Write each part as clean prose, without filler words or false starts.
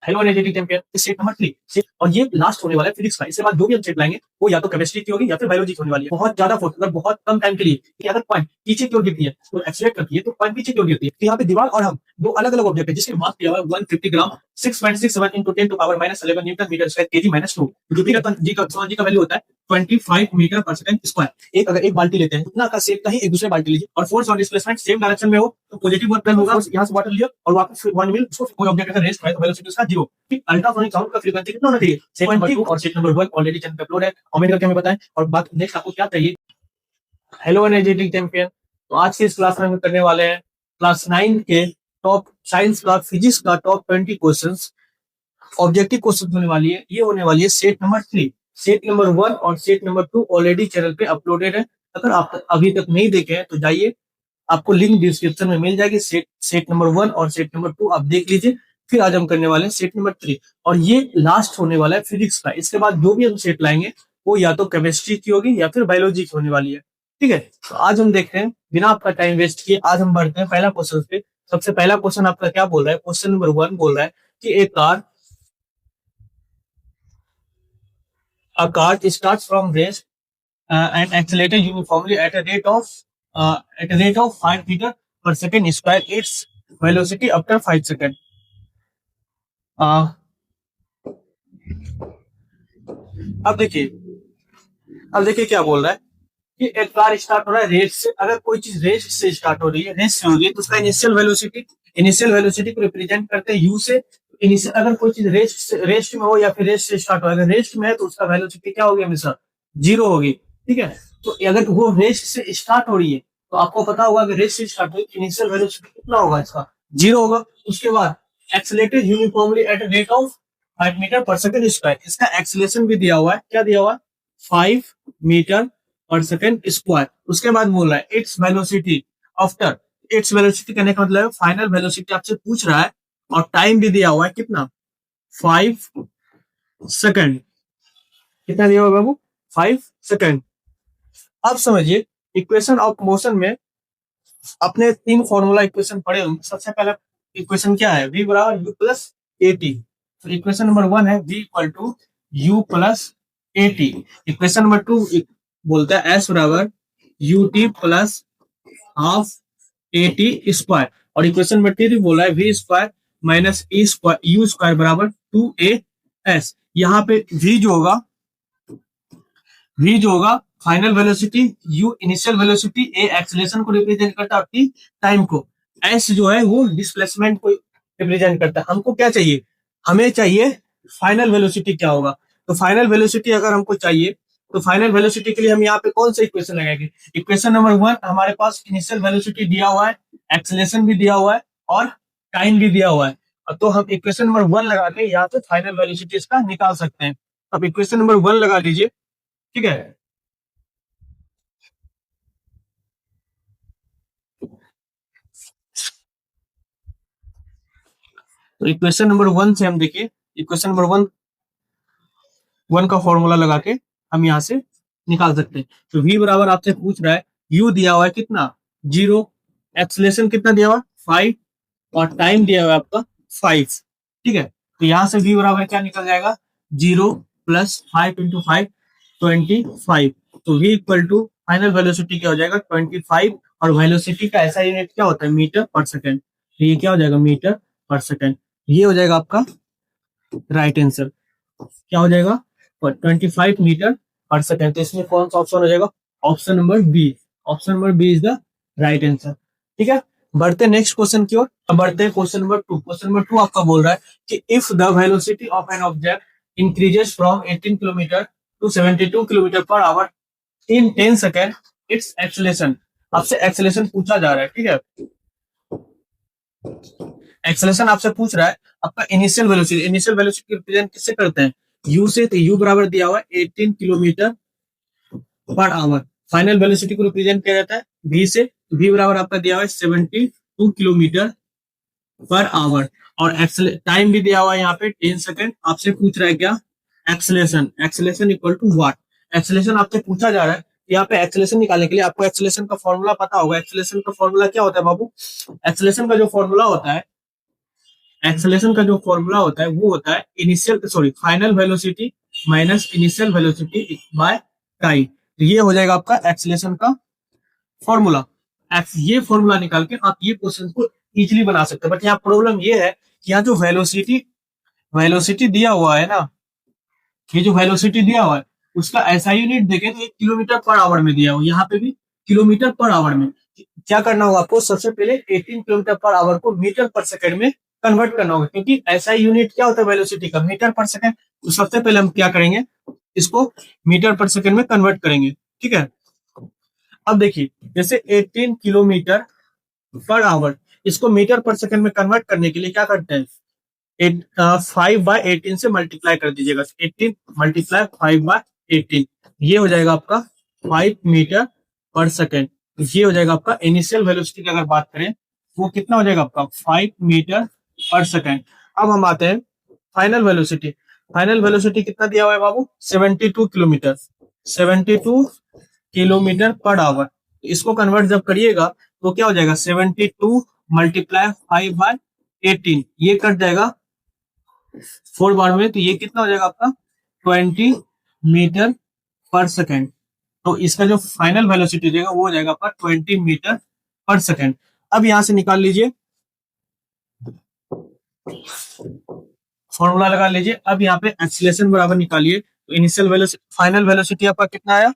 Hello energetic champion set number 3 और ये last होने वाला है फिजिक्स का। इसके बाद जो भी हम सेट लाएंगे वो या तो केमिस्ट्री की होगी या फिर बायोलॉजी की होने वाली है। बहुत ज्यादा फोर्स अगर बहुत कम टाइम के लिए कि अगर पॉइंट पीछे की ओर गिरती है तो एक्सीलरेट करती है, तो पॉइंट पीछे की ओर गिरती है। तो यहाँ पे दीवार और हम दो अलग अलग ऑब्जेक्ट है जिसके मास दिया हुआ है 150 gram 6.67 into 10 to power -11 newton metre square KG -2। जो जी का वैल्यू होता है 25 मीटर पर सेकंड स्क्वायर। अगर एक बाल्टी लेते हैं उतना का सेप कहीं एक दूसरे बाल्टी लीजिए और फोर्स और डिस्प्लेसमेंट सेम डायरेक्शन में हो तो पॉजिटिव वर्क डन होगा। यहाँ से वाटर लिया और वापस 1 मिल उसको कोई ऑब्जेक्ट अगर रेस्ट है तो वेलोसिटी उसका 0। अल्ट्रासोनिक साउंड का फ्रीक्वेंसी कितना होना चाहिए 7.2 और सेट नंबर 1 ऑलरेडी चैनल पे अपलोड है, कमेंट करके हमें बताएं। और बात नेक्स्ट आपको क्या चाहिए। हेलो एनर्जेटिक चैंपियन, तो आज की इस क्लास में हम करने वाले हैं क्लास 9 के टॉप साइंस का फिजिक्स का टॉप 20 क्वेश्चंस। ऑब्जेक्टिव क्वेश्चन होने वाली है, ये होने वाली है सेट नंबर 3। सेट नंबर 1 और सेट नंबर 2 ऑलरेडी चैनल पे अपलोडेड है। अगर आप अभी तक नहीं देखे हैं तो जाइए, आपको लिंक डिस्क्रिप्शन में मिल जाएगी। सेट नंबर 1 और सेट नंबर 2 आप देख लीजिए। फिर आज हम करने वाले हैं सेट नंबर 3 और ये लास्ट होने वाला है फिजिक्स का। इसके बाद जो भी हम सेट लाएंगे वो या तो केमिस्ट्री की होगी या फिर बायोलॉजी की होने वाली है। ठीक है, तो आज हम देखते हैं बिना आपका टाइम वेस्ट किए आज हम बढ़ते हैं पहला क्वेश्चन पे। सबसे पहला क्वेश्चन आपका क्या बोल रहा है, क्वेश्चन नंबर 1 बोल रहा है कि a car starts from rest and accelerated uniformly at a rate of 5 meter per second square its velocity after 5 seconds. Uh, अब देखिए क्या बोल रहा है कि एक कार स्टार्ट हो रहा है रेस से। अगर कोई चीज रेस से स्टार्ट हो रही है, रेस से हो रही है, तो उसका इनिशियल वेलोसिटी को रिप्रेजेंट करते हैं यू से। इनिशियल अगर कोई चीज रेस्ट में हो या फिर रेस से स्टार्ट हो, अगर रेस्ट में है तो उसका वेलोसिटी क्या होगी हमेशा 0 होगी। ठीक है, तो अगर वो रेस से स्टार्ट हो रही है तो आपको पता होगा कि रेस से स्टार्ट हुई इनिशियल वेलोसिटी कितना होगा, इसका 0 होगा। उसके बाद accelerated uniformly at a rate of 5 metre per second square. इसका एक्सेलरेशन भी दिया हुआ है, क्या दिया हुआ है 5 मीटर पर सेकंड स्क्वायर। उसके बाद बोल रहा है its velocity after. Its velocity कहने का मतलब फाइनल वेलोसिटी आपसे पूछ रहा है और टाइम भी दिया हुआ है कितना 5 सेकंड। कितना दिया हुआ बाबू 5 सेकंड। अब समझिए इक्वेशन ऑफ मोशन में अपने 3 फॉर्मूला इक्वेशन पढ़े होंगे। सबसे पहला इक्वेशन क्या है, v बराबर u प्लस ए टी। तो इक्वेशन नंबर 1 है v equal to u plus A T. Equation number 2 बोलता है s बराबर u T plus half A T square. और इक्वेशन नंबर 3 बोला है v square minus A square U square बराबर 2as। यहाँ पे v जो होगा final velocity, u initial velocity, a acceleration को रिप्रेजेंट करता है और t टाइम को, s जो है वो डिस्प्लेसमेंट को रिप्रेजेंट करता है। हमको क्या चाहिए, हमें चाहिए फाइनल वेलोसिटी क्या होगा। तो फाइनल वेलोसिटी अगर हमको चाहिए तो फाइनल वेलोसिटी के लिए हम यहाँ पे कौन सा इक्वेशन लगाएंगे। इक्वेशन नंबर 1 हमारे पास इनिशियल वेलोसिटी दिया हुआ है, एक्सेलरेशन भी दिया हुआ है और टाइम भी दिया हुआ है। तो हम इक्वेशन नंबर 1 लगा के यहाँ पे फाइनल वेलोसिटी इसका निकाल सकते हैं। अब इक्वेशन नंबर 1 लगा लीजिए। ठीक है, तो इक्वेशन नंबर 1 से हम देखिए, इक्वेशन नंबर 1 का फॉर्मूला लगा के हम यहाँ से निकाल सकते हैं। तो v बराबर आपसे पूछ रहा है, u दिया हुआ है कितना 0, एक्सेलरेशन कितना दिया हुआ 5 और टाइम दिया हुआ है आपका 5। ठीक है, तो यहाँ से v बराबर क्या निकल जाएगा 0 प्लस 5 इंटू 5 25। तो v equal to final velocity क्या हो जाएगा 25 और वेलोसिटी का ऐसा यूनिट क्या होता है मीटर पर सेकेंड। तो ये क्या हो जाएगा मीटर पर सेकेंड। ये हो जाएगा आपका राइट आंसर, क्या हो जाएगा 25 मीटर पर सेकेंड। तो इसमें कौन सा ऑप्शन हो जाएगा, option number B. Option number B is the right answer. ठीक है, बढ़ते नेक्स्ट क्वेश्चन की ओर। अब बढ़ते हैं क्वेश्चन नंबर 2। क्वेश्चन नंबर 2 आपका बोल रहा है कि if the velocity of an object increases from 18 kilometre to 72 kilometre per hour in 10 second its acceleration. आपसे एक्सेलरेशन पूछा जा रहा है। ठीक है, एक्सेलरेशन आपसे पूछ रहा है आपका इनिशियल वेलोसिटी रिप्रेजेंट किससे करते हैं u से। तो u बराबर दिया हुआ है 18 kilometre per our. Final velocity को रिप्रेजेंट किया जाता है v से। तो v बराबर आपका दिया हुआ है 72 किलोमीटर पर आवर और टाइम भी दिया हुआ है यहाँ पे 10 सेकंड। आपसे पूछ रहा है क्या acceleration equal to what. Acceleration आपसे पूछा जा रहा है, यहाँ पे एक्सेलरेशन निकालने के लिए आपको एक्सेलरेशन का फॉर्मूला पता होगा। एक्सेलरेशन का फॉर्मूला क्या होता है बाबू, एक्सेलरेशन का जो फॉर्मूला होता है एक्सेलरेशन का जो फॉर्मूला होता है वो होता है final velocity minus initial velocity by time. ये हो जाएगा आपका एक्सेलरेशन का फॉर्मूला। ये फॉर्मूला निकाल के आप ये क्वेश्चन को इजीली बना सकते हैं। बट यहाँ प्रॉब्लम ये है कि यहाँ जो वेलोसिटी वेलोसिटी दिया हुआ है ना, ये जो वेलोसिटी दिया हुआ है उसका ऐसा यूनिट देखें तो 1 किलोमीटर पर आवर में दिया हुआ, यहाँ पे भी किलोमीटर पर आवर में। क्या करना होगा आपको, सबसे पहले 18 किलोमीटर पर आवर को मीटर पर सेकंड में कन्वर्ट करना होगा, क्योंकि ऐसा यूनिट क्या होता है वेलोसिटी का, मीटर पर सेकंड। तो सबसे पहले हम क्या करेंगे, इसको मीटर पर सेकंड में कन्वर्ट करेंगे। ठीक है, अब देखिए जैसे 18 किलोमीटर पर आवर, इसको मीटर पर सेकंड में कन्वर्ट करने के लिए क्या करते हैं, 5/18 से मल्टीप्लाई कर दीजिएगा। 18 मल्टीप्लाई 5/18, ये हो जाएगा आपका 5 मीटर पर सेकेंड। ये हो जाएगा आपका इनिशियल वेलोसिटी की अगर बात करें वो कितना हो जाएगा आपका 5 मीटर पर सेकेंड। अब हम आते हैं फाइनल वेलोसिटी। फाइनल वेलोसिटी कितना दिया हुआ है बाबू, 72 किलोमीटर, 72 किलोमीटर पर आवर। इसको कन्वर्ट जब करिएगा तो क्या हो जाएगा, 72 मल्टीप्लाई 5/18, ये कट जाएगा 4 बार में, तो ये कितना हो जाएगा आपका 20 मीटर पर सेकेंड। तो इसका जो फाइनल वेलोसिटी देगा वो हो जाएगा आपका 20 मीटर पर सेकेंड। अब यहां से निकाल लीजिए, फॉर्मूला लगा लीजिए। अब यहाँ पे एक्सीलरेशन बराबर निकालिए, तो इनिशियल वेलोसिटी फाइनल वेलोसिटी आपका कितना आया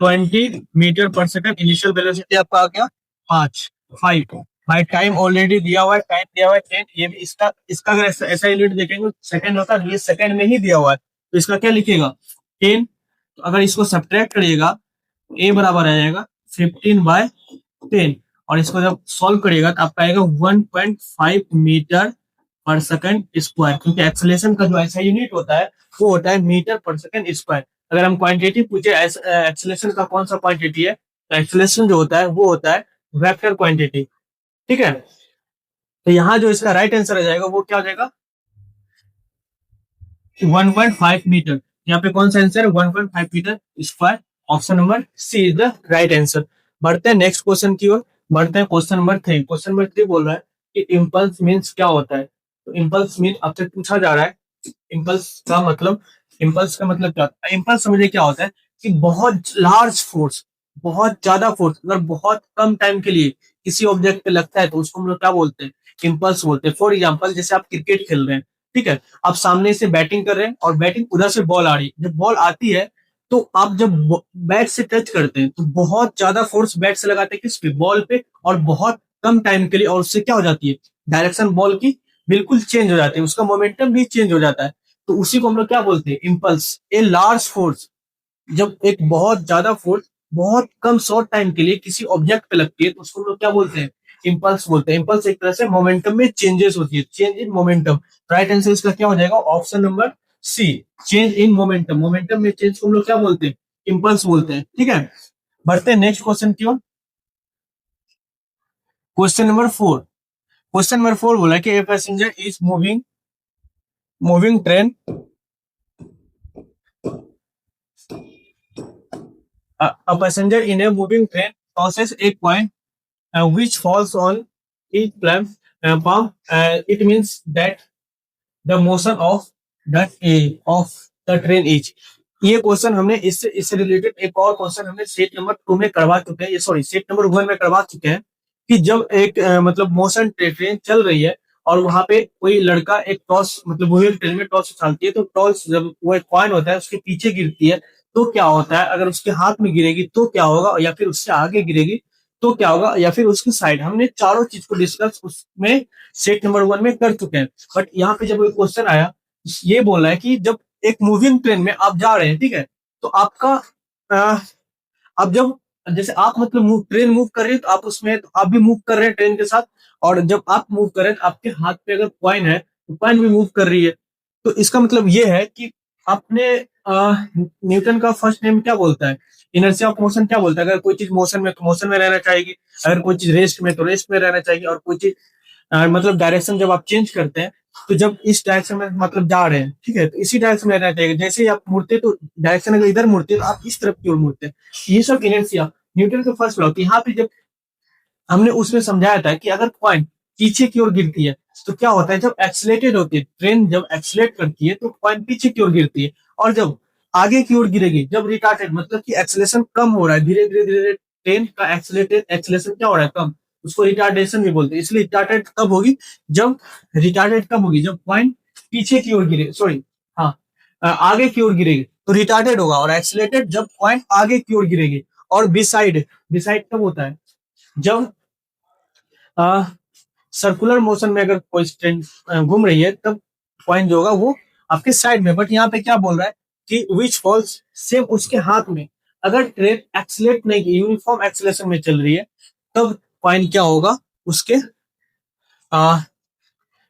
20 metre per second, initial velocity आपका आ गया 5 भाई। टाइम ऑलरेडी दिया हुआ है, टाइम दिया हुआ है 10, ये भी इसका इसका अगर ऐसा यूनिट देखेंगे सेकंड होता है, ये सेकंड में ही दिया हुआ है, तो इसका क्या लिखेगा 10। तो अगर इसको सब्ट्रैक्ट करिएगा ए बराबर आ जाएगा 15/10, और इसको जब सॉल्व करिएगा तो आपका आएगा 1.5 मीटर पर सेकंड स्क्वायर, क्योंकि एक्सेलरेशन का जो ऐसा यूनिट होता है वो होता है मीटर पर सेकंड स्क्वायर। अगर हम क्वांटिटी पूछे एक्सेलरेशन का कौन सा क्वांटिटी है, तो एक्सेलरेशन जो होता है वो होता है वेक्टर क्वांटिटी। ठीक है, तो यहाँ जो इसका राइट आंसर आ जाएगा वो क्या हो जाएगा 1.5 मीटर। यहाँ पे कौन सा आंसर है 1.5 metre square. Option number C is the right answer. बढ़ते हैं नेक्स्ट क्वेश्चन की ओर, बढ़ते हैं क्वेश्चन नंबर 3। क्वेश्चन नंबर 3 बोल रहा है कि इम्पल्स मीन्स क्या होता है। तो इम्पल्स मीन आपसे पूछा जा रहा है इम्पल्स का मतलब, इम्पल्स का मतलब क्या होता है। इम्पल्स समझिए क्या होता है कि बहुत लार्ज फोर्स, बहुत ज्यादा फोर्स अगर बहुत कम टाइम के लिए किसी ऑब्जेक्ट पे लगता है तो उसको हम लोग क्या बोलते हैं, इम्पल्स बोलते हैं। फॉर एग्जाम्पल जैसे आप क्रिकेट खेल रहे हैं, ठीक है, आप सामने से बैटिंग कर रहे हैं और बैटिंग उधर से बॉल आ रही है। जब बॉल आती है तो आप जब बैट से टच करते हैं तो बहुत ज्यादा फोर्स बैट से लगाते हैं किस पे, बॉल पे, और बहुत कम टाइम के लिए, और उससे क्या हो जाती है डायरेक्शन बॉल की बिल्कुल चेंज हो जाती है, उसका मोमेंटम भी चेंज हो जाता है। तो उसी को हम लोग क्या बोलते हैं, इम्पल्स। ए लार्ज फोर्स, जब एक बहुत ज्यादा फोर्स बहुत कम शॉर्ट टाइम के लिए किसी ऑब्जेक्ट पे लगती है तो उसको हम लोग क्या बोलते हैं, इम्पल्स बोलते हैं। इम्पल्स एक तरह से मोमेंटम में चेंजेस होती है, change in momentum. Right answer इसका क्या हो जाएगा option number C, change in momentum. Momentum में चेंज को हम लोग क्या बोलते हैं, इम्पल्स बोलते हैं। ठीक है, बढ़ते हैं नेक्स्ट क्वेश्चन की ओर। क्वेश्चन नंबर 4, क्वेश्चन नंबर 4 बोला कि a passenger is moving moving train, a passenger in a moving train crosses a point which falls on each palm. It means that the motion of the train is। ये question हमने इससे related एक और question हमने set number 2 में करवा चुके हैं, ये सॉरी सेट नंबर 1 में करवा चुके हैं, कि जब एक मतलब मोशन ट्रेन चल रही है और वहां पे कोई लड़का एक टॉस, मतलब मूविंग ट्रेन में टॉस उछालती है, तो टॉस जब वो एक कॉइन होता है उसके पीछे गिरती है तो क्या होता है, अगर उसके हाथ में गिरेगी तो क्या होगा, या फिर उससे आगे गिरेगी तो क्या होगा, या फिर उसकी साइड। हमने चारों चीज को डिस्कस उसमें सेट नंबर 1 में कर चुके हैं। बट यहाँ पे जब क्वेश्चन आया, ये बोला है कि जब एक मूविंग ट्रेन में आप जा रहे हैं, ठीक है, तो आपका अब जब जैसे आप मतलब ट्रेन मूव कर रही है तो आप उसमें तो आप भी मूव कर रहे हैं ट्रेन के साथ, और जब आप मूव कर रहे हैं तो आपके हाथ पे अगर कॉइन है तो कॉइन भी मूव कर रही है। तो इसका मतलब ये है कि आपने न्यूटन का फर्स्ट नेम क्या बोलता है, इनर्शिया ऑफ मोशन क्या बोलता है। अगर कोई चीज मोशन में तो मोशन में रहना चाहिए, अगर कोई चीज रेस्ट में तो रेस्ट में रहना चाहिए, और कोई चीज मतलब डायरेक्शन जब आप चेंज करते हैं तो जब इस डायरेक्शन में मतलब जा रहे हैं, ठीक है, तो इसी डायरेक्शन में रहना चाहिए। जैसे ही आप मुड़ते तो डायरेक्शन अगर इधर मुड़ते तो आप इस तरफ की ओर मुड़ते हैं। ये सब इनर्शिया न्यूटन का फर्स्ट लॉ। यहाँ पे जब हमने उसमें समझाया था कि अगर कॉइन पीछे की ओर गिरती है तो क्या होता है, जब एक्सीलेटेड होती है ट्रेन, जब एक्सीलेट करती है तो पॉइंट पीछे की ओर गिरती है, और जब आगे की ओर गिरेगी, जब रिटार्टेड मतलब कि एक्सेलेरेशन कम हो रहा है, धीरे धीरे धीरे ट्रेन का एक्सीलेटेड एक्सेलेरेशन क्या हो रहा है, कम, उसको रिटार्डेशन भी बोलते हैं। इसलिए रिटार्टेड कब होगी, जब रिटार्टेड कब होगी, जब पॉइंट पीछे की ओर गिरे, सॉरी, हाँ, आगे की ओर गिरेगी तो रिटार्टेड होगा, और एक्सीलेटेड जब पॉइंट आगे की ओर गिरेगी। और बिसाइड, बिसाइड कब होता है, जब सर्कुलर मोशन में अगर कोई ट्रेन घूम रही है, तब पॉइंट जो होगा वो आपके साइड में। बट यहाँ पे क्या बोल रहा है कि विच फॉल्स, सेम उसके हाथ में। अगर ट्रेन एक्सीलेट नहीं की, यूनिफॉर्म एक्सीलेशन में चल रही है, तब पॉइंट क्या होगा उसके,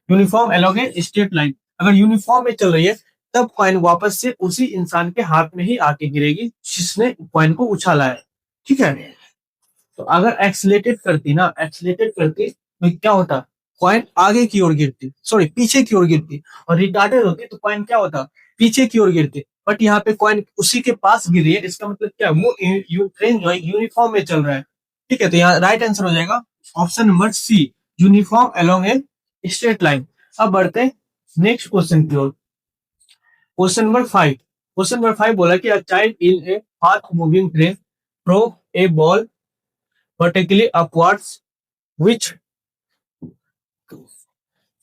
uniform along a straight line. अगर यूनिफॉर्म में चल रही है, तब कॉइन वापस से उसी इंसान के हाथ में ही आके गिरेगी जिसने कॉइन को उछाला है। ठीक है, तो अगर एक्सीलेटेड करती ना, एक्सीलेटेड करती तो क्या होता, कॉइन आगे की ओर गिरती, सॉरी पीछे की ओर गिरती, और रिटार्टेड होती तो कॉइन क्या होता, पीछे की ओर गिरती। बट यहाँ पे कॉइन उसी के पास गिरी है, इसका मतलब क्या, वो ट्रेन जो है यूनिफॉर्म में चल रहा है। ठीक है, तो यहाँ राइट आंसर हो जाएगा option number C, uniform along a straight line. अब बढ़ते हैं नेक्स्ट क्वेश्चन की ओर। क्वेश्चन नंबर 5, क्वेश्चन नंबर 5 बोला कि a child in a fast moving train throw a ball vertically upwards which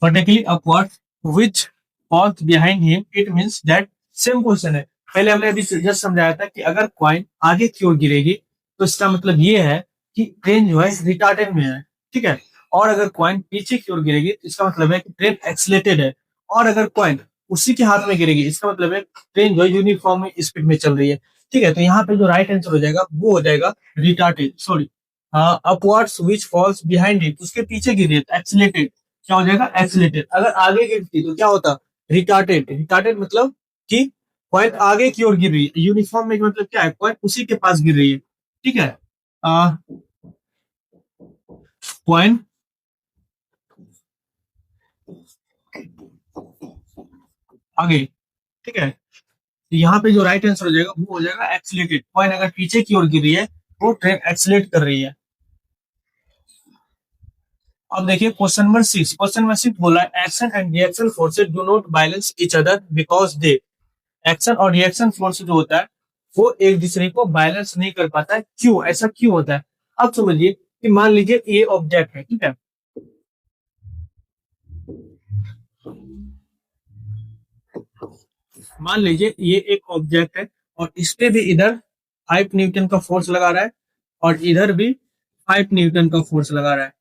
vertically upwards which path behind him, it means that same question है। पहले हमने अभी जस्ट समझाया था कि अगर कॉइन आगे की ओर गिरेगी तो इसका मतलब ये है कि ट्रेन जो है रिटार्डेड में है। ठीक है, और अगर कॉइन पीछे की ओर गिरेगी तो इसका मतलब है कि ट्रेन एक्सीलेटेड है, और अगर कॉइन उसी के हाथ में गिरेगी इसका मतलब है ट्रेन जो है यूनिफॉर्म स्पीड में चल रही है। ठीक है, तो यहाँ पे जो राइट आंसर हो जाएगा वो हो जाएगा retarded, sorry, upwards which falls behind it, उसके पीछे गिरी है एक्सीलेटेड, क्या हो जाएगा एक्सीलेटेड। अगर आगे गिरती तो क्या होता, रिटार्टेड। रिटार्टेड मतलब कि पॉइंट आगे की ओर गिर रही है, यूनिफॉर्म में मतलब क्या है, पॉइंट उसी के पास गिर रही है। ठीक है, पॉइंट आगे। ठीक है, तो यहाँ पे जो राइट आंसर हो जाएगा वो हो जाएगा एक्सीलेटेड। पॉइंट अगर पीछे की ओर गिर रही है वो ट्रेन एक्सीलेट कर रही है। अब देखिए क्वेश्चन नंबर 6, क्वेश्चन नंबर 6 बोला है action and reaction forces do not balance each other because they, action और रिएक्शन फोर्स जो होता है वो एक दूसरे को बैलेंस नहीं कर पाता है, क्यों, ऐसा क्यों होता है। अब समझिए कि मान लीजिए ये ऑब्जेक्ट है, ठीक है, मान लीजिए ये एक ऑब्जेक्ट है और इस पे भी इधर 5 न्यूटन का फोर्स लगा रहा है और इधर भी 5 न्यूटन का फोर्स लगा रहा है।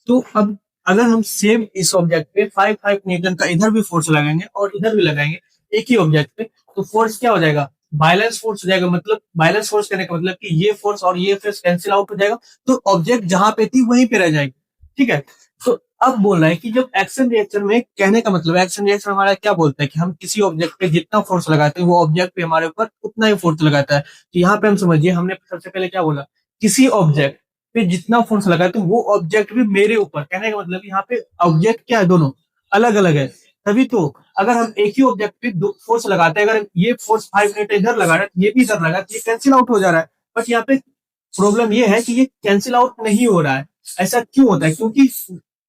तो अब अगर हम सेम इस ऑब्जेक्ट पे 5 न्यूटन का इधर भी फोर्स लगाएंगे और इधर भी लगाएंगे एक ही ऑब्जेक्ट पे, तो फोर्स क्या हो जाएगा, बैलेंस फोर्स हो जाएगा। मतलब बैलेंस फोर्स करने का मतलब कि ये फोर्स और ये फोर्स कैंसिल आउट हो जाएगा, तो ऑब्जेक्ट जहां पे थी वहीं पे रह जाएगी। ठीक है, तो अब बोल रहा है कि जब एक्शन रिएक्शन में, कहने का मतलब एक्शन रिएक्शन हमारा क्या बोलता है कि हम किसी ऑब्जेक्ट पे जितना फोर्स लगाते हैं वो ऑब्जेक्ट पे हमारे ऊपर उतना ही फोर्स लगाता है। तो यहाँ पे हम समझिए हमने सबसे पहले क्या बोला, किसी ऑब्जेक्ट पे जितना फोर्स लगाते हैं वो ऑब्जेक्ट भी मेरे ऊपर, कहने का मतलब यहाँ पे ऑब्जेक्ट क्या है, दोनों अलग अलग है। तभी तो अगर हम एक ही ऑब्जेक्ट पे दो फोर्स लगाते हैं, अगर ये फोर्स 5 न्यूटन इधर लगा रहा है ये भी इधर लगा, तो ये कैंसिल आउट हो जा रहा है। बट यहाँ पे प्रॉब्लम ये है कि ये कैंसिल आउट नहीं हो रहा है। ऐसा क्यों होता है, क्योंकि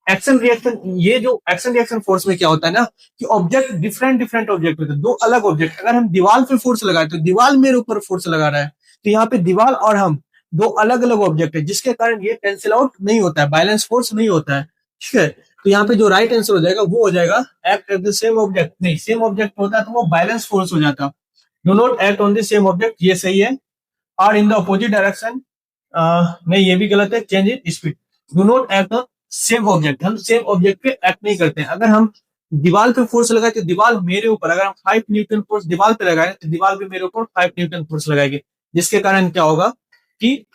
एक्शन रिएक्शन, ये जो एक्शन रिएक्शन फोर्स में क्या होता है ना कि ऑब्जेक्ट डिफरेंट डिफरेंट ऑब्जेक्ट होते हैं, दो अलग ऑब्जेक्ट। अगर हम दीवार पे फोर्स लगाए तो दीवार मेरे ऊपर फोर्स लगा रहा है, तो यहाँ पे दीवार और हम दो अलग अलग ऑब्जेक्ट है, जिसके कारण ये कैंसिल आउट नहीं होता है, बैलेंस फोर्स नहीं होता है। ठीक है, तो यहाँ पे जो राइट आंसर हो जाएगा वो हो जाएगा act at the same object, नहीं सेम ऑब्जेक्ट होता है तो वो बैलेंस फोर्स हो जाता। Do not act on the same object, ये सही है। Are in the opposite direction, नहीं ये भी गलत है, change in speed. Do not act on same object, हम सेम ऑब्जेक्ट पे एक्ट नहीं करते हैं। अगर हम दीवार पे फोर्स लगाए तो दीवार मेरे ऊपर, अगर हम 5 न्यूटन फोर्स दीवार पे लगाए तो दीवार भी मेरे ऊपर 5 न्यूटन फोर्स लगाएगी, जिसके कारण क्या होगा कि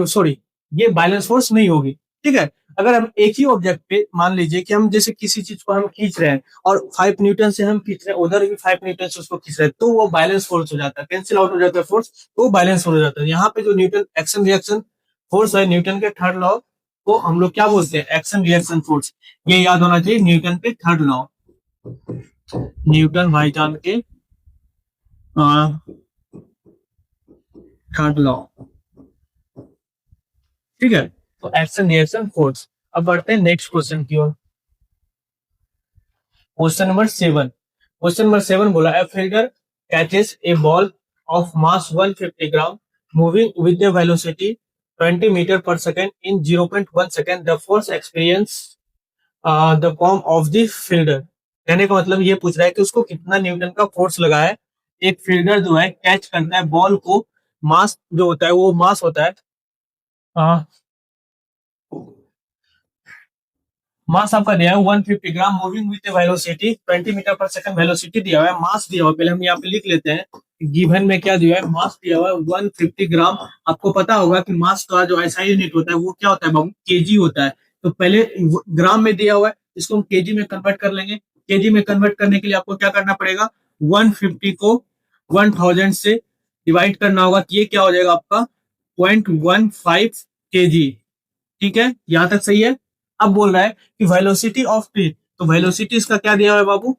सॉरी ये बैलेंस फोर्स नहीं होगी। ठीक है, अगर हम एक ही ऑब्जेक्ट पे मान लीजिए कि हम जैसे किसी चीज को हम खींच रहे हैं और 5 न्यूटन से हम खींच रहे हैं, उधर भी 5 न्यूटन से उसको खींच रहे हैं, तो वो बैलेंस फोर्स हो जाता है, कैंसिल आउट हो जाता है फोर्स, तो बैलेंस हो जाता है। यहाँ पे जो न्यूटन एक्शन रिएक्शन फोर्स है, न्यूटन के थर्ड लॉ को हम लोग क्या बोलते हैं, एक्शन रिएक्शन फोर्स। ये याद होना चाहिए, न्यूटन के थर्ड लॉ, न्यूटन भाईजान के थर्ड लॉ। ठीक है, तो एक्शन रिएक्शन फोर्स। अब बढ़ते हैं नेक्स्ट क्वेश्चन की ओर। क्वेश्चन नंबर 7 बोला a fielder catches a ball of mass 150 gram moving with the velocity 20 metre per second in 0.1 second the force experience the form of the fielder. कहने का मतलब ये पूछ रहा है कि उसको कितना न्यूटन का फोर्स लगा है। एक फील्डर जो है कैच करता है बॉल को, मास जो होता है वो मास होता है, मास आपका दिया है 150 gram moving with velocity 20 metre per second, velocity दिया हुआ है, मास दिया हुआ है। पहले हम यहाँ पे लिख लेते हैं गिवन में क्या दिया है, मास दिया हुआ है 150 ग्राम। आपको पता होगा कि मास का जो ऐसा यूनिट होता है वो क्या होता है बाबू, केजी होता है। तो पहले ग्राम में दिया हुआ है, इसको हम केजी में कन्वर्ट कर लेंगे। केजी में कन्वर्ट करने के लिए आपको क्या करना पड़ेगा, 150 को 1000 से डिवाइड करना होगा, तो ये क्या हो जाएगा आपका 0.15 केजी। ठीक है, यहां तक सही है। अब बोल रहा है कि वेलोसिटी ऑफ टी, तो वेलोसिटी इसका क्या दिया हुआ है बाबू,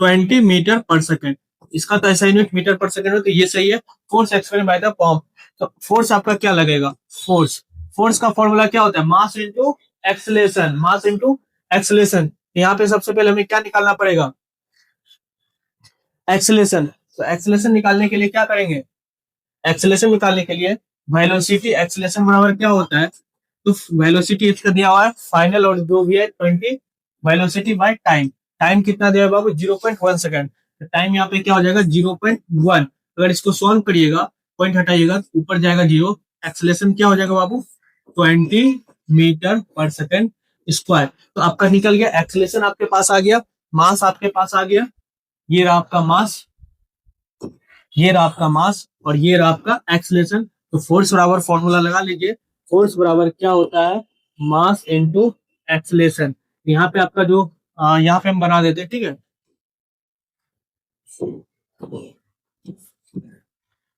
20 मीटर पर सेकेंड। इसका तो ऐसा यूनिट मीटर पर सेकेंड है, तो ये सही है। Force experience by the pump, तो फोर्स आपका क्या लगेगा, फोर्स, फोर्स का फॉर्मूला क्या होता है, mass into acceleration, mass into acceleration. यहाँ पे सबसे पहले हमें क्या निकालना पड़ेगा, एक्सेलेरेशन। तो एक्सेलेरेशन निकालने के लिए क्या करेंगे, एक्सेलेरेशन निकालने के लिए वेलोसिटी एक्सेलेरेशन बराबर क्या होता है, तो वेलोसिटी इसका दिया हुआ है फाइनल और जो भी है 20, वेलोसिटी बाय टाइम, टाइम कितना दिया है बाबू 0.1 सेकंड। तो टाइम यहाँ पे क्या हो जाएगा 0.1। अगर इसको सॉल्व करिएगा, पॉइंट हटाइएगा, ऊपर जाएगा 0, एक्सेलेरेशन क्या हो जाएगा बाबू 20 मीटर पर सेकंड स्क्वायर। तो आपका निकल गया, एक्सेलेरेशन आपके पास आ गया, मास आपके पास आ गया, ये रहा आपका मास, ये रहा आपका मास और ये रहा आपका एक्सेलेरेशन। तो फोर्स बराबर फॉर्मूला लगा लीजिए, फोर्स बराबर क्या होता है, मास इनटू एक्सेलेरेशन। यहाँ पे आपका जो यहाँ पे हम बना देते हैं, ठीक है।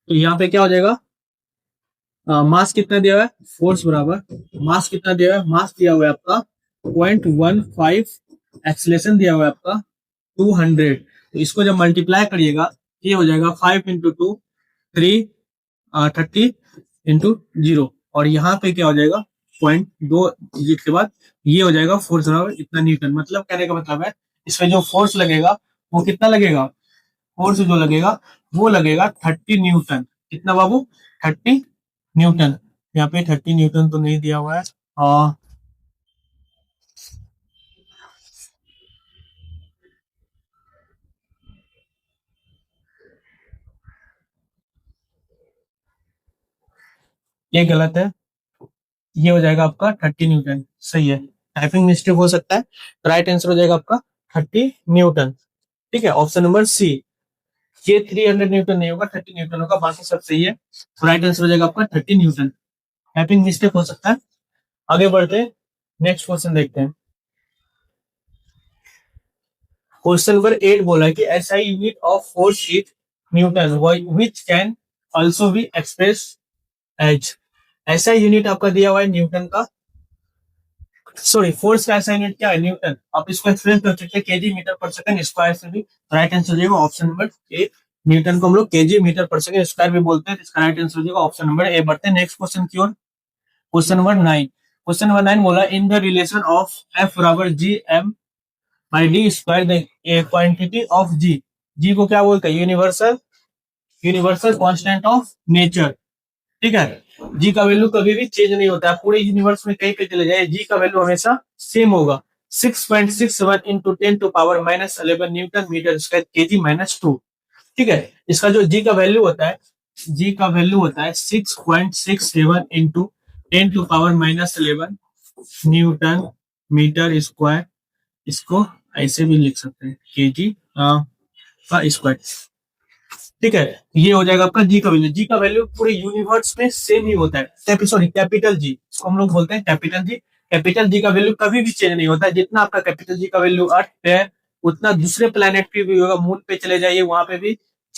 तो यहाँ पे क्या हो जाएगा, मास कितना दिया हुआ है, फोर्स बराबर मास कितना दिया हुआ है, मास दिया हुआ है आपका 0.15, एक्सेलेरेशन दिया हुआ है आपका 200। तो इसको जब मल्टीप्लाई करिएगा ये हो जाएगा 5 इंटू 2 30 इंटू 0, और यहाँ पे क्या हो जाएगा 0.2 डिजिट के बाद ये हो जाएगा फोर्स बराबर इतना न्यूटन। मतलब कहने का मतलब है इसमें जो फोर्स लगेगा वो कितना लगेगा, फोर्स जो लगेगा वो लगेगा 30 न्यूटन। कितना बाबू 30 न्यूटन। यहाँ पे 30 न्यूटन तो नहीं दिया हुआ है, और ये गलत है, ये हो जाएगा आपका 30 न्यूटन, सही है। टाइपिंग मिस्टेक हो सकता है, राइट आंसर हो जाएगा आपका 30 न्यूटन। ठीक है, ऑप्शन नंबर सी। ये 300 न्यूटन नहीं होगा, 30 न्यूटन होगा, बाकी सब सही है। राइट आंसर हो जाएगा आपका 30 न्यूटन। टाइपिंग मिस्टेक हो सकता है। आगे बढ़ते हैं, नेक्स्ट क्वेश्चन देखते हैं। क्वेश्चन नंबर 8 बोला है कि SI unit of force is newton which can also be express as. SI unit आपका दिया हुआ है न्यूटन का, सॉरी फोर्स का ऐसा यूनिट क्या है, न्यूटन। आप इसको एक्सप्रेस कर सकते हैं KG metre per second square से भी। राइट आंसर हो जाएगा ऑप्शन नंबर ए, न्यूटन को हम लोग KG metre per second square भी बोलते हैं, इसका राइट आंसर हो जाएगा ऑप्शन नंबर ए। बढ़ते हैं नेक्स्ट क्वेश्चन की ओर। क्वेश्चन नंबर 9, क्वेश्चन नंबर 9 बोला in the relation of F बराबर G M by D square the quantity of G, G को क्या बोलते हैं, universal, universal constant of nature. ठीक है, जी का वैल्यू कभी भी चेंज नहीं होता है, पूरे यूनिवर्स में कहीं पे चले जाए जी का वैल्यू हमेशा सेम होगा। 6.67 into 10 to power -11 newton metre square KG -2। ठीक है, इसका जो जी का वैल्यू होता है, जी का वैल्यू होता है 6.67 into 10 to power -11 newton metre square. इसको ऐसे भी लिख सकते हैं केजी का स्क्वायर। ठीक है, ये हो जाएगा आपका जी का वैल्यू। जी का वैल्यू पूरे यूनिवर्स में सेम ही होता है, सॉरी कैपिटल जी, इसको हम लोग बोलते हैं कैपिटल जी। कैपिटल जी का वैल्यू कभी भी चेंज नहीं होता है, जितना आपका कैपिटल जी का वैल्यू अर्थ पे है उतना दूसरे प्लेनेट पे भी होगा। मून पे चले जाइए वहां पे भी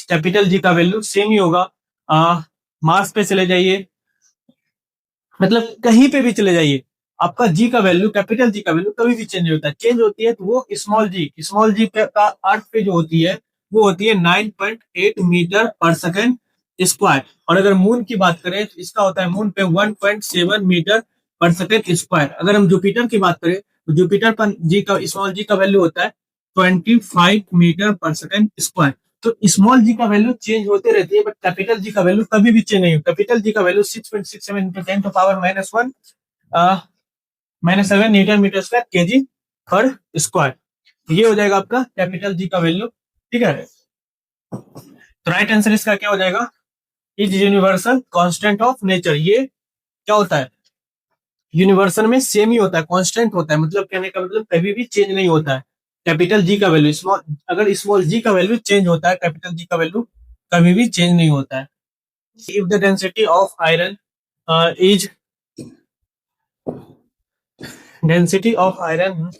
कैपिटल जी का वैल्यू सेम ही होगा। मार्स पे चले जाइए, मतलब कहीं पे भी चले जाइए, आपका जी का वैल्यू, कैपिटल जी का वैल्यू कभी भी चेंज नहीं होता है। चेंज होती है तो वो स्मॉल जी पे का अर्थ पे जो होती है वो होती है 9.8 मीटर पर सेकेंड स्क्वायर। और अगर मून की बात करें तो इसका होता है मून पे 1.7 मीटर पर सेकेंड स्क्वायर। अगर हम जुपिटर की बात करें तो जुपिटर पर जी का स्मॉल जी का वैल्यू होता है 25 मीटर पर सेकेंड स्क्वायर। तो स्मॉल जी का वैल्यू चेंज होते रहती है, बट कैपिटल जी का वैल्यू कभी भी चेंज नहीं होता। कैपिटल जी का value 6.67 into 10 to power -1 -7 newton metre square KG per square. ये हो जाएगा आपका कैपिटल जी का वैल्यू। ठीक है, तो राइट आंसर इसका क्या हो जाएगा, is universal constant of nature. ये क्या होता है, यूनिवर्सल में सेम ही होता है, कांस्टेंट होता है, मतलब कहने का मतलब कभी भी चेंज नहीं होता है। कैपिटल जी का वैल्यू स्मॉल, अगर स्मॉल जी का वैल्यू चेंज होता है, कैपिटल जी का वैल्यू कभी भी चेंज नहीं होता है। If the density of iron is density of iron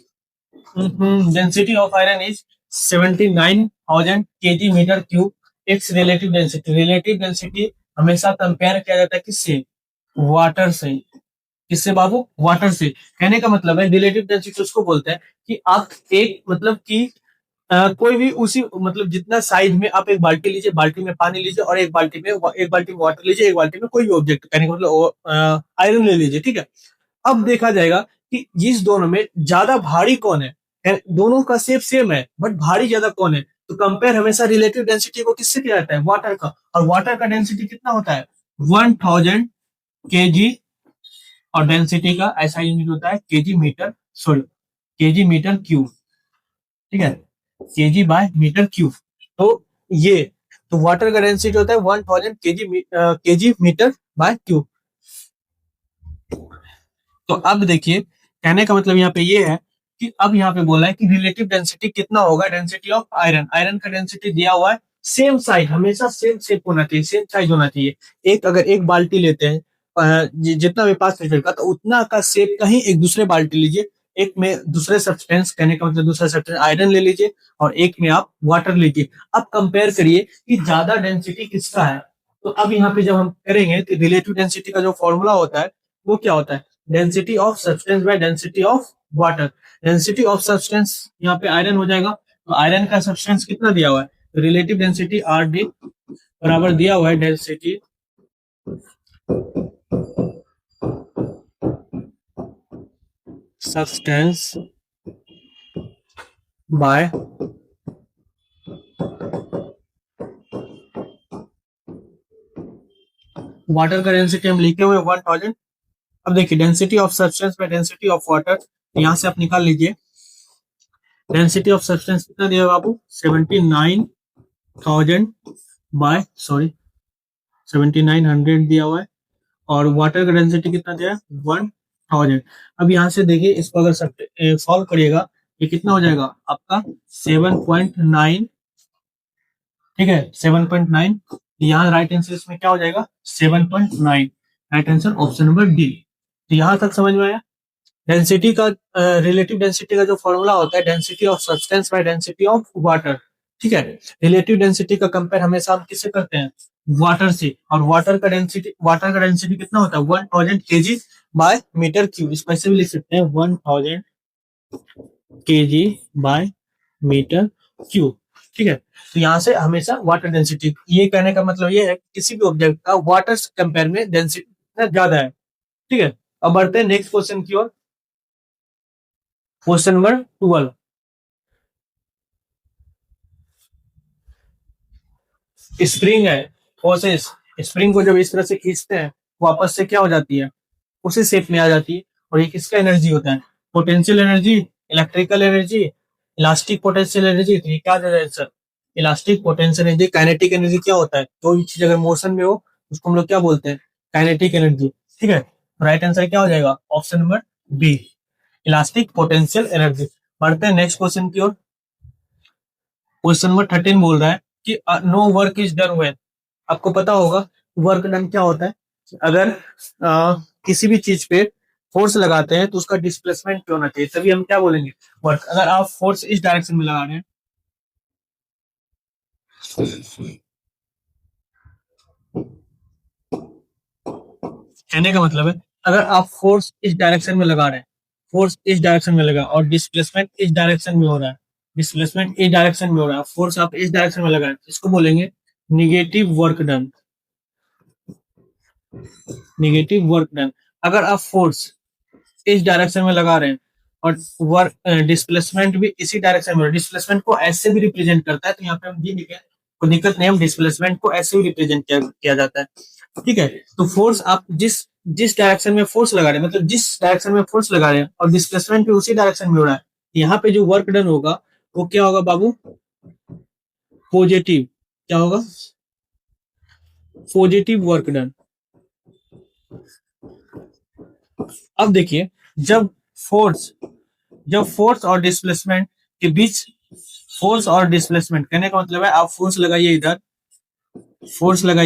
density of iron is 79,000 KG metre cube. Its relative density हमेशा कंपेयर किया जाता है किससे, वाटर से। किससे बाबू, वाटर से। कहने का मतलब है रिलेटिव डेंसिटी उसको बोलते हैं कि आप एक मतलब कि कोई भी उसी मतलब जितना साइज में आप एक बाल्टी लीजिए, बाल्टी में पानी लीजिए और एक बाल्टी में वाटर लीजिए, एक बाल्टी में कोई भी ऑब्जेक्ट, कहने का मतलब आयरन ले लीजिए। ठीक है, अब देखा जाएगा कि इस दोनों में ज्यादा भारी कौन है। दोनों का शेप सेम है बट भारी ज्यादा कौन है, तो कंपेयर हमेशा रिलेटिव डेंसिटी को किससे किया जाता है, वाटर का। और वाटर का डेंसिटी कितना होता है 1000 केजी, और डेंसिटी का ऐसा यूनिट होता है KG metre, sorry KG metre cube. ठीक है, केजी बाय मीटर क्यूब। तो ये, तो वाटर का डेंसिटी होता है 1000 केजी मीटर बाय क्यूब। तो अब देखिए, कहने का मतलब यहाँ पे ये है कि अब यहाँ पे बोला है कि रिलेटिव डेंसिटी कितना होगा, डेंसिटी ऑफ आयरन। आयरन का डेंसिटी दिया हुआ है, सेम साइज, हमेशा सेम शेप होना चाहिए, सेम साइज होना चाहिए। एक अगर एक बाल्टी लेते हैं जितना भी 5 लीटर का, तो उतना का शेप का ही एक दूसरे बाल्टी लीजिए। एक में दूसरे सब्सटेंस, कहने का मतलब दूसरा सब्सटेंस आयरन ले लीजिए, और एक में आप वाटर लीजिए। अब कंपेयर करिए कि ज्यादा डेंसिटी किसका है। तो अब यहाँ पे जब हम करेंगे तो रिलेटिव डेंसिटी का जो फॉर्मूला होता है वो क्या होता है, density of substance by density of water. Density of substance यहाँ पे आयरन हो जाएगा, तो आयरन का सब्सटेंस कितना दिया हुआ है, रिलेटिव डेंसिटी आर डी बराबर दिया हुआ है डेंसिटी सब्सटेंस बाय वाटर का डेंसिटी हम लिखे हुए 1000। अब देखिए density of substance by density of water, यहाँ से आप निकाल लीजिए। डेंसिटी ऑफ सब्सटेंस कितना दिया बाबू, 79,000 बाय 7900 दिया हुआ है, और वाटर का डेंसिटी कितना दिया है 1000। अब यहाँ से देखिए इसको अगर सॉल्व करिएगा, ये कितना हो जाएगा आपका 7.9। ठीक है, 7.9। यहाँ राइट आंसर इसमें क्या हो जाएगा 7.9। Right answer option number D. तो यहाँ तक समझ में आया। डेंसिटी का रिलेटिव डेंसिटी का जो फॉर्मूला होता है, density of substance by density of water. ठीक है, रिलेटिव डेंसिटी का कंपेयर हमेशा हम किससे करते हैं, वाटर से। और वाटर का डेंसिटी कितना होता है 1000 केजी बाय मीटर क्यूब। इसको ऐसे भी लिख सकते हैं 1000 केजी बाय मीटर क्यूब। ठीक है, तो यहाँ से हमेशा वाटर डेंसिटी, ये कहने का मतलब ये है कि किसी भी ऑब्जेक्ट का वाटर कंपेयर में डेंसिटी ज्यादा है। ठीक है, अब बढ़ते हैं नेक्स्ट क्वेश्चन की ओर। Question number 12। स्प्रिंग है, फोर्सेस, स्प्रिंग को जब इस तरह से खींचते हैं वापस से क्या हो जाती है, उसी शेप में आ जाती है। और ये किसका एनर्जी होता है, potential energy, electrical energy, elastic potential energy. तो ये क्या दे रहा है sir, elastic potential energy. Kinetic energy क्या होता है, कोई चीज अगर मोशन में हो उसको हम लोग क्या बोलते हैं, काइनेटिक एनर्जी। ठीक है, राइट आंसर क्या हो जाएगा option number B, elastic potential energy. बढ़ते हैं नेक्स्ट क्वेश्चन की ओर। क्वेश्चन नंबर 13 बोल रहा है कि no work is done when. आपको पता होगा वर्क डन क्या होता है, अगर किसी भी चीज पे फोर्स लगाते हैं तो उसका डिस्प्लेसमेंट क्या होना चाहिए, तभी हम क्या बोलेंगे वर्क। अगर आप फोर्स इस डायरेक्शन में लगा रहे हैं, कहने का मतलब है अगर आप फोर्स इस डायरेक्शन में लगा रहे हैं, फोर्स इस डायरेक्शन में लगा और डिस्प्लेसमेंट इस डायरेक्शन में हो रहा है, डिस्प्लेसमेंट इस डायरेक्शन में हो रहा है, फोर्स आप इस डायरेक्शन में लगा रहे हैं, इसको बोलेंगे negative work done. Negative work done. अगर आप फोर्स इस डायरेक्शन में लगा रहे हैं और वर्क डिस्प्लेसमेंट भी इसी डायरेक्शन में, डिस्प्लेसमेंट को ऐसे भी रिप्रेजेंट करता है। तो यहाँ पे हम ये लिखे, कोई दिक्कत नहीं, हम डिस्प्लेसमेंट को ऐसे भी रिप्रेजेंट किया जाता है। ठीक है, तो फोर्स आप जिस जिस डायरेक्शन में फोर्स लगा रहे हैं, मतलब जिस डायरेक्शन में फोर्स लगा रहे हैं और डिस्प्लेसमेंट भी उसी डायरेक्शन में हो रहा है, यहाँ पे जो वर्क डन होगा वो क्या होगा बाबू, पॉजिटिव। क्या होगा, पॉजिटिव वर्क डन। अब देखिए, जब फोर्स और डिस्प्लेसमेंट के बीच, फोर्स और डिस्प्लेसमेंट कहने का मतलब है आप फोर्स लगाइए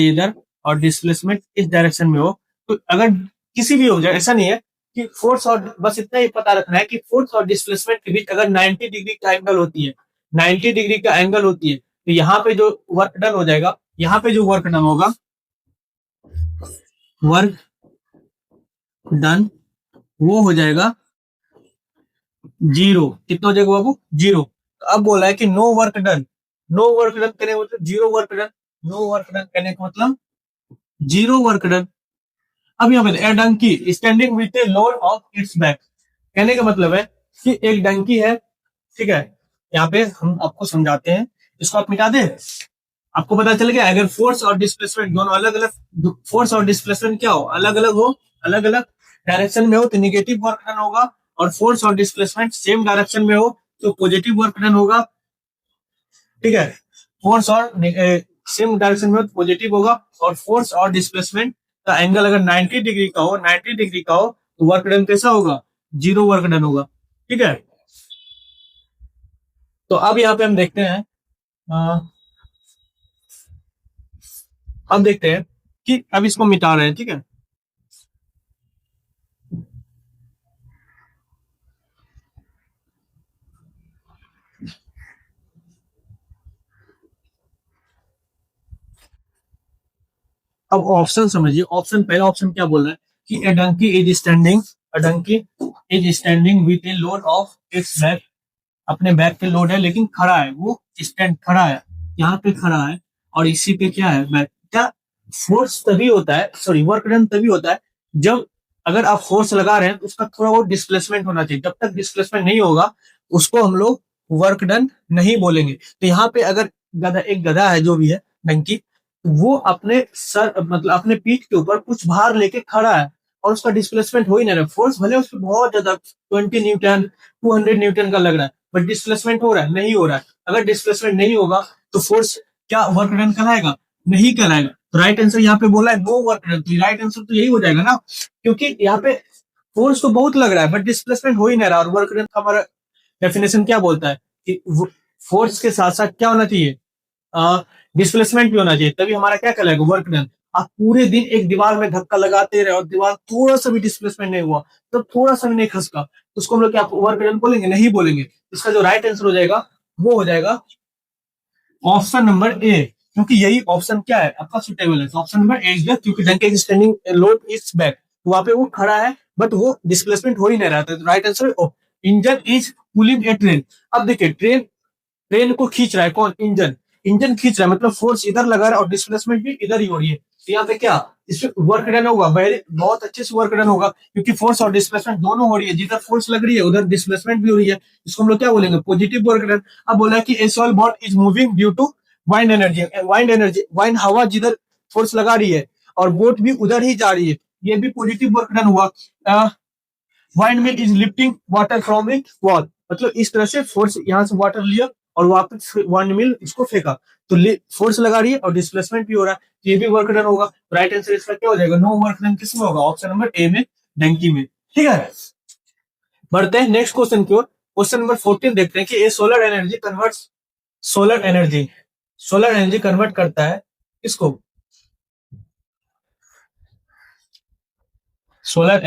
इधर और डिस्प्लेसमेंट इस डायरेक्शन में हो, तो अगर किसी भी हो जाए, ऐसा नहीं है कि फोर्स और, बस इतना ही पता रखना है कि फोर्स और डिस्प्लेसमेंट के बीच अगर 90 डिग्री का एंगल होती है, 90 डिग्री का एंगल होती है, तो यहाँ पे जो वर्क डन हो जाएगा, यहाँ पे जो वर्क डन होगा, वर्क डन वो हो जाएगा जीरो। कितना हो जाएगा बाबू, जीरो। तो अब बोला है कि नो वर्क डन कहने का मतलब zero work done, no work done कहने का मतलब जीरो वर्क डन। अब यहाँ पे a donkey standing with a load of its back, कहने का मतलब है कि एक डंकी है, ठीक है, यहाँ पे हम आपको समझाते हैं, इसको आप मिटा दे, आपको पता चल गया। अगर फोर्स और डिस्प्लेसमेंट दोनों अलग अलग, फोर्स और डिस्प्लेसमेंट क्या हो, अलग अलग डायरेक्शन में हो तो निगेटिव वर्क डन होगा, और फोर्स और डिस्प्लेसमेंट सेम डायरेक्शन में हो तो पॉजिटिव वर्क डन होगा। ठीक है, फोर्स और सेम डायरेक्शन में हो तो पॉजिटिव होगा, और फोर्स और डिस्प्लेसमेंट का एंगल अगर 90 डिग्री का हो, तो वर्क डन कैसा होगा, जीरो वर्क डन होगा। ठीक है, तो अब यहाँ पे हम देखते हैं, अब देखते हैं कि अब इसको मिटा रहे हैं। ठीक है, अब ऑप्शन समझिए, ऑप्शन, पहला ऑप्शन क्या बोल रहा है कि a donkey is standing with a load of its back, अपने बैक पे लोड है लेकिन खड़ा है, वो स्टैंड खड़ा है, यहाँ पे खड़ा है, और इसी पे क्या है, बैक। क्या फोर्स तभी होता है, सॉरी वर्क डन तभी होता है जब, अगर आप फोर्स लगा रहे हैं तो उसका थोड़ा बहुत डिस्प्लेसमेंट होना चाहिए, जब तक डिस्प्लेसमेंट नहीं होगा उसको हम लोग वर्क डन नहीं बोलेंगे। तो यहाँ पे अगर एक गधा है जो भी है डंकी, वो अपने सर, मतलब अपने पीठ के ऊपर कुछ भार लेके खड़ा है और उसका डिस्प्लेसमेंट हो ही नहीं रहा, फोर्स भले उस पर बहुत ज्यादा 20 न्यूटन 200 न्यूटन का लग रहा है, बट डिस्प्लेसमेंट हो रहा है, नहीं हो रहा है। अगर डिस्प्लेसमेंट नहीं होगा तो फोर्स क्या वर्क डन कहलाएगा, नहीं कहलाएगा। तो राइट आंसर यहाँ पे बोला है नो वर्क डन, तो राइट आंसर तो यही हो जाएगा ना, क्योंकि यहाँ पे फोर्स तो बहुत लग रहा है बट डिस्प्लेसमेंट हो ही नहीं रहा, और वर्क डन का हमारा डेफिनेशन क्या बोलता है कि फोर्स के साथ साथ क्या होना चाहिए, डिस्प्लेसमेंट भी होना चाहिए, तभी हमारा क्या कहलाएगा, वर्क डन। आप पूरे दिन एक दीवार में धक्का लगाते रहे और दीवार थोड़ा सा भी डिस्प्लेसमेंट नहीं हुआ, तो थोड़ा सा भी नहीं खसका, तो उसको हम लोग क्या वर्क डन बोलेंगे, नहीं बोलेंगे। इसका जो राइट आंसर हो जाएगा वो हो जाएगा ऑप्शन नंबर ए, क्योंकि यही ऑप्शन क्या है आपका सुटेबल है। Option number A is the, क्योंकि donkey standing load is back, वहां पे वो खड़ा है बट वो डिस्प्लेसमेंट हो ही नहीं रहा था। Right answer engine is pulling a train. अब देखिए, ट्रेन को खींच रहा है कौन, इंजन खींच रहा है, मतलब फोर्स इधर लगा रहा है और डिस्प्लेसमेंट भी इधर ही हो रही है। तो यहाँ पे क्या, इसमें वर्क डन होगा, बहुत अच्छे से वर्क डन होगा, क्योंकि फोर्स और डिस्प्लेसमेंट दोनों हो रही है, जिधर फोर्स लग रही है उधर डिस्प्लेसमेंट भी हो रही है, इसको हम लोग क्या बोलेंगे, पॉजिटिव वर्क डन। अब बोला है कि a sail boat is moving due to wind energy, wind हवा जिधर फोर्स लगा रही है और बोट भी उधर ही जा रही है, ये भी पॉजिटिव वर्क डन हुआ। Wind mill is lifting water from it wall, मतलब इस तरह से फोर्स यहाँ से वाटर लिया और वापस वाइंड मिल इसको फेंका, तो फोर्स लगा रही है और डिस्प्लेसमेंट भी हो रहा है, तो ये भी वर्क डन होगा। राइट आंसर इसका क्या हो जाएगा, नो वर्क डन किसमें होगा, ऑप्शन नंबर ए में, डंकी में। ठीक है, बढ़ते हैं नेक्स्ट क्वेश्चन की ओर। क्वेश्चन नंबर 14 देखते हैं कि ये सोलर एनर्जी कन्वर्ट करता है किसको, सोलर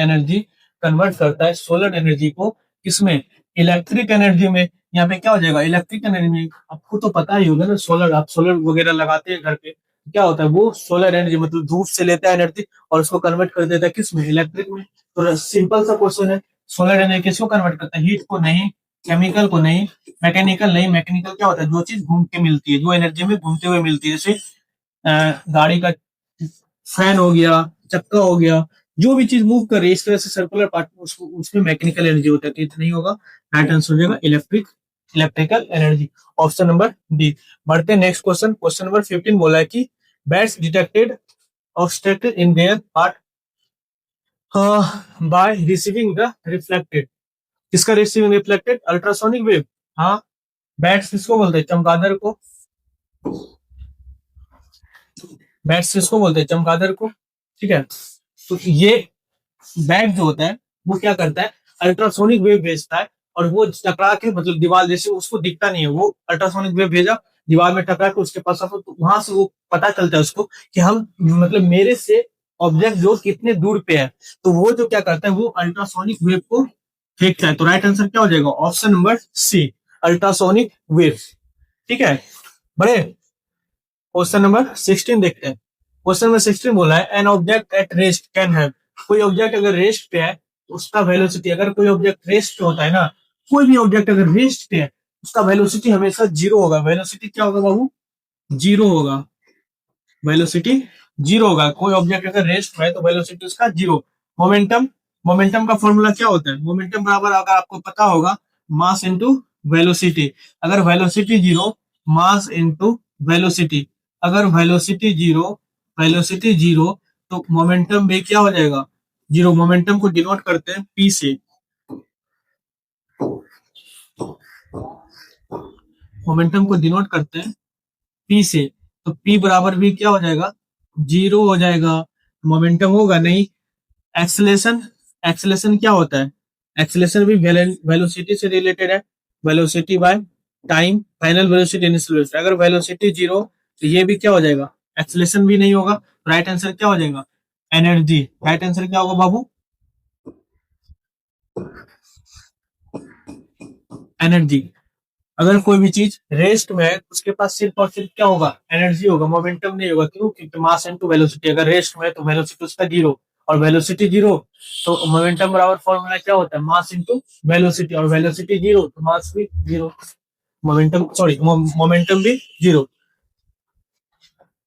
एनर्जी को किसमें, इलेक्ट्रिक एनर्जी में। यहाँ पे क्या हो जाएगा, इलेक्ट्रिक एनर्जी में। आपको तो पता ही होगा ना, आप सोलर वगैरह लगाते हैं घर पे, क्या होता है वो सोलर एनर्जी, मतलब धूप से लेता है एनर्जी और उसको कन्वर्ट कर देता है किसमें, इलेक्ट्रिक में। तो सिंपल सा क्वेश्चन है, सोलर एनर्जी किसको कन्वर्ट करता है, हीट को नहीं, केमिकल को नहीं, मैकेनिकल नहीं। मैकेनिकल क्या होता है, जो चीज घूम के मिलती है, जो एनर्जी में घूमते हुए मिलती है, जैसे गाड़ी का फैन हो गया, चक्का हो गया, जो भी चीज मूव कर रही है इस तरह से सर्कुलर पार्ट उसको उसमें मैकेनिकल एनर्जी होता है, तो इतना नहीं होगा, राइट आंसर हो जाएगा electrical energy, option number D. बढ़ते हैं नेक्स्ट क्वेश्चन, क्वेश्चन नंबर 15 बोला है कि bats detected obstructed in their part by receiving the reflected. किसका रिसीविंग रिफ्लेक्टेड? Ultrasonic wave. हाँ, बैट्स किसको बोलते हैं? चमगादड़ को। बैट्स किसको बोलते हैं? चमगादड़ को। ठीक है, तो ये बैट जो होता है वो क्या करता है? अल्ट्रासोनिक वेव भेजता है, और वो टकरा के मतलब दीवार जैसे उसको दिखता नहीं है, वो अल्ट्रासोनिक वेव भेजा दीवार में टकरा के उसके पास आता, तो वहां से वो पता चलता है उसको कि हम मतलब मेरे से ऑब्जेक्ट जो कितने दूर पे है, तो वो जो क्या करता है वो अल्ट्रासोनिक वेव को फेंकता है। तो राइट आंसर क्या हो जाएगा? Option number C, ultrasonic wave. ठीक है, बड़े क्वेश्चन नंबर 16 देखते हैं। क्वेश्चन नंबर 16 बोला है an object at rest can have. कोई ऑब्जेक्ट अगर रेस्ट पे है तो उसका वेलोसिटी, अगर कोई ऑब्जेक्ट रेस्ट पे होता है ना, कोई भी ऑब्जेक्ट अगर रेस्ट पे है उसका वेलोसिटी हमेशा जीरो होगा। वेलोसिटी क्या होगा बाबू? जीरो होगा। वेलोसिटी जीरो होगा। कोई ऑब्जेक्ट अगर रेस्ट में है तो वेलोसिटी उसका जीरो। मोमेंटम, मोमेंटम का फॉर्मूला क्या होता है? मोमेंटम बराबर, अगर आपको पता होगा, मास इनटू वेलोसिटी। अगर velocity zero, mass into velocity. अगर वेलोसिटी जीरो तो मोमेंटम भी क्या हो जाएगा? जीरो। मोमेंटम को डिनोट करते हैं पी से। मोमेंटम को डिनोट करते हैं पी से, तो पी बराबर भी क्या हो जाएगा? जीरो हो जाएगा। मोमेंटम होगा नहीं। एक्सेलेशन, एक्सेलेशन क्या होता है? एक्सेलेशन भी वेलोसिटी से रिलेटेड है। Velocity by time, final velocity initial velocity. अगर वेलोसिटी जीरो तो ये भी क्या हो जाएगा? एक्सेलेशन भी नहीं होगा। राइट आंसर क्या हो जाएगा? एनर्जी। राइट आंसर क्या होगा बाबू? एनर्जी। अगर कोई भी चीज रेस्ट में है उसके पास सिर्फ और सिर्फ क्या होगा? एनर्जी होगा, मोमेंटम नहीं होगा। क्यों? क्योंकि मास इनटू वेलोसिटी। अगर रेस्ट में है तो वेलोसिटी उसका जीरो, और वेलोसिटी जीरो तो मोमेंटम बराबर फॉर्मूला क्या होता है? मास इनटू वेलोसिटी, और वेलोसिटी जीरो तो मास भी जीरो, मोमेंटम सॉरी मोमेंटम भी जीरो।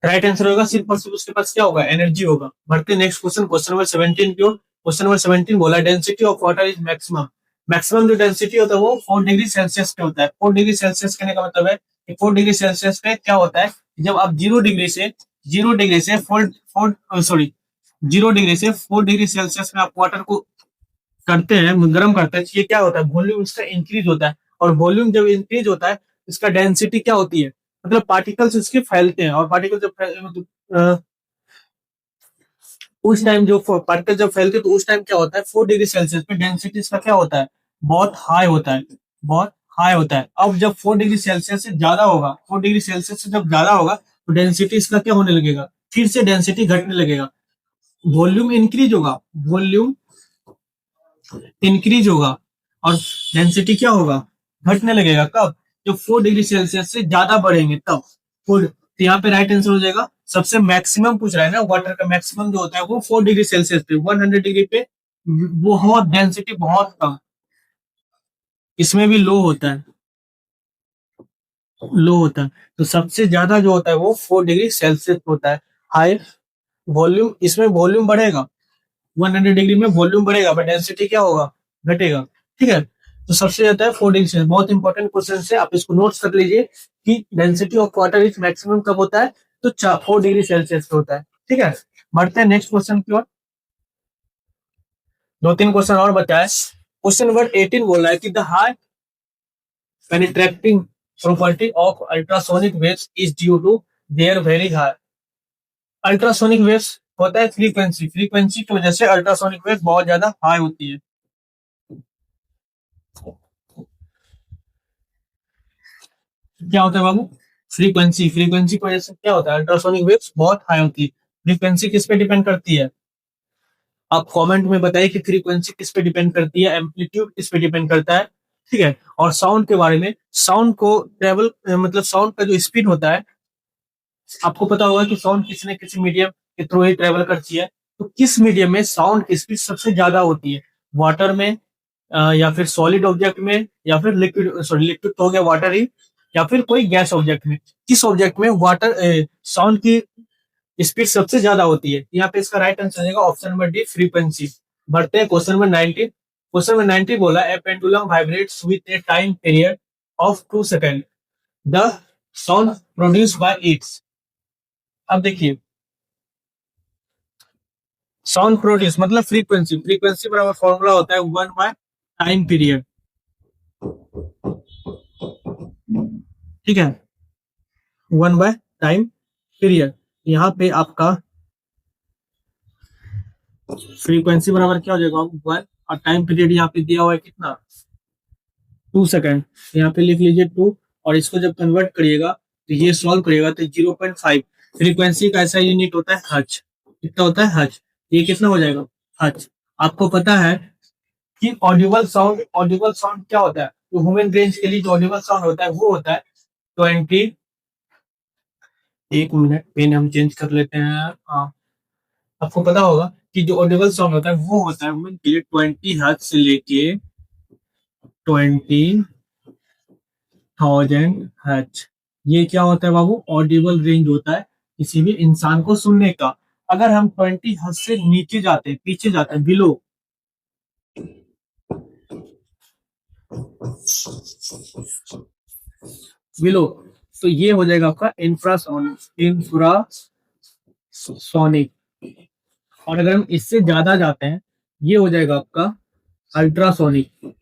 राइट आंसर होगा सिर्फ और सिर्फ उसके पास क्या होगा? एनर्जी होगा। बढ़ते नेक्स्ट क्वेश्चन, क्वेश्चन नंबर 17 की ओर। क्वेश्चन नंबर 17 बोला density of water is maximum. Maximum जो डेंसिटी होता है वो 4 डिग्री सेल्सियस पे होता है। 4 डिग्री सेल्सियस कहने का मतलब है कि 4 डिग्री सेल्सियस पे क्या होता है, जब आप जीरो डिग्री से four four sorry zero degree से 4 डिग्री सेल्सियस में आप वाटर को करते हैं, गर्म करते हैं, तो ये क्या होता है? वॉल्यूम इसका इंक्रीज होता है, और वॉल्यूम जब इंक्रीज होता है इसका डेंसिटी क्या होती है? मतलब पार्टिकल्स इसके फैलते हैं, और पार्टिकल जब उस टाइम जो पार्टिकल जब फैलते हैं तो उस टाइम क्या होता है? 4 डिग्री सेल्सियस पे डेंसिटी इसका क्या होता है? बहुत हाई होता है, बहुत हाई होता है। अब जब 4 डिग्री सेल्सियस से ज्यादा होगा, 4 डिग्री सेल्सियस से जब ज्यादा होगा तो डेंसिटी इसका क्या होने लगेगा? फिर से डेंसिटी घटने लगेगा। वॉल्यूम इंक्रीज होगा, वॉल्यूम इंक्रीज होगा, और डेंसिटी क्या होगा? घटने लगेगा। कब? जब 4 डिग्री सेल्सियस से ज्यादा बढ़ेंगे तब। तो यहाँ पे राइट आंसर हो जाएगा, सबसे मैक्सिमम पूछ रहा है ना, वाटर का मैक्सिमम जो होता है वो 4 डिग्री सेल्सियस पे, 100 डिग्री पे वो हो डेंसिटी बहुत कम। इसमें भी लो होता है, लो होता है। तो सबसे ज्यादा जो होता है वो 4 डिग्री सेल्सियस होता है। हाई वॉल्यूम, इसमें वॉल्यूम बढ़ेगा, 100 डिग्री में वॉल्यूम बढ़ेगा बट डेंसिटी क्या होगा? घटेगा। ठीक है, तो सबसे ज्यादा है 4 डिग्री सेल्सियस। बहुत इंपॉर्टेंट क्वेश्चन है, आप इसको नोट्स कर लीजिए कि density of water is maximum कब होता है? तो 4 डिग्री सेल्सियस पे होता है। ठीक है, बढ़ते हैं नेक्स्ट क्वेश्चन की ओर। दो तीन क्वेश्चन और बचा है। क्वेश्चन नंबर 18 बोल रहा है कि the high penetrating property of ultrasonic waves is due to their very high. Ultrasonic waves होता है फ्रीक्वेंसी, फ्रीक्वेंसी की वजह से अल्ट्रासोनिक वेव बहुत ज्यादा हाई होती है। क्या होता है बाबू? फ्रीक्वेंसी, फ्रीक्वेंसी की वजह से क्या होता है? अल्ट्रासोनिक वेव्स बहुत हाई होती है। फ्रीक्वेंसी किस पे डिपेंड करती है? आप कमेंट में बताइए कि फ्रीक्वेंसी किस पे डिपेंड करती है, एम्पलीट्यूड किस पे डिपेंड करता है। ठीक है, और साउंड के बारे में, साउंड को ट्रेवल मतलब साउंड का जो स्पीड होता है, आपको पता होगा कि साउंड किसी न किसी मीडियम के थ्रू ही ट्रेवल करती है। तो किस मीडियम में साउंड की स्पीड सबसे ज्यादा होती है? वाटर में, या फिर सॉलिड ऑब्जेक्ट में, या फिर लिक्विड, सॉरी लिक्विड तो हो गया वाटर ही, या फिर कोई गैस ऑब्जेक्ट में। किस ऑब्जेक्ट में वाटर साउंड की स्पीड सबसे ज्यादा होती है। यहाँ पे इसका राइट आंसर रहेगा ऑप्शन नंबर डी, फ्रीक्वेंसी। बढ़ते हैं क्वेश्चन नंबर 19। क्वेश्चन नंबर 19 बोला a pendulum vibrates with a time period of 2 second, the sound produce by its. अब देखिए, साउंड प्रोड्यूस मतलब फ्रीक्वेंसी, फ्रीक्वेंसी बराबर फॉर्मूला होता है 1 बाय टाइम पीरियड। ठीक है, 1 बाय टाइम पीरियड। यहाँ पे आपका फ्रीक्वेंसी बराबर क्या हो जाएगा 1, और टाइम पीरियड यहाँ पे दिया हुआ है कितना 2 सेकेंड। यहाँ पे लिख लीजिए 2, और इसको जब कन्वर्ट करिएगा तो ये सॉल्व करिएगा तो 0.5। फ्रीक्वेंसी का ऐसा यूनिट होता है हर्ट्ज। कितना होता है हर्ट्ज, ये कितना हो जाएगा हर्ट्ज। आपको पता है कि ऑडिबल साउंड क्या होता है, तो ह्यूमन रेंज के लिए जो ऑडिबल साउंड होता है वो होता है 20। एक मिनट, पेन हम चेंज कर लेते हैं। हाँ, आपको पता होगा कि जो ऑडिबल साउंड होता है वो होता है ह्यूमन के लिए 20 हर्ट्ज से लेके 20,000 हर्ट्ज। ये क्या होता है बाबू, ऑडिबल रेंज होता है किसी भी इंसान को सुनने का। अगर हम 20 हर्ट्ज से नीचे जाते हैं, पीछे जाते हैं, बिलो, तो ये हो जाएगा आपका इंफ्रासोनिक। और अगर हम इससे ज्यादा जाते हैं, ये हो जाएगा आपका अल्ट्रासोनिक।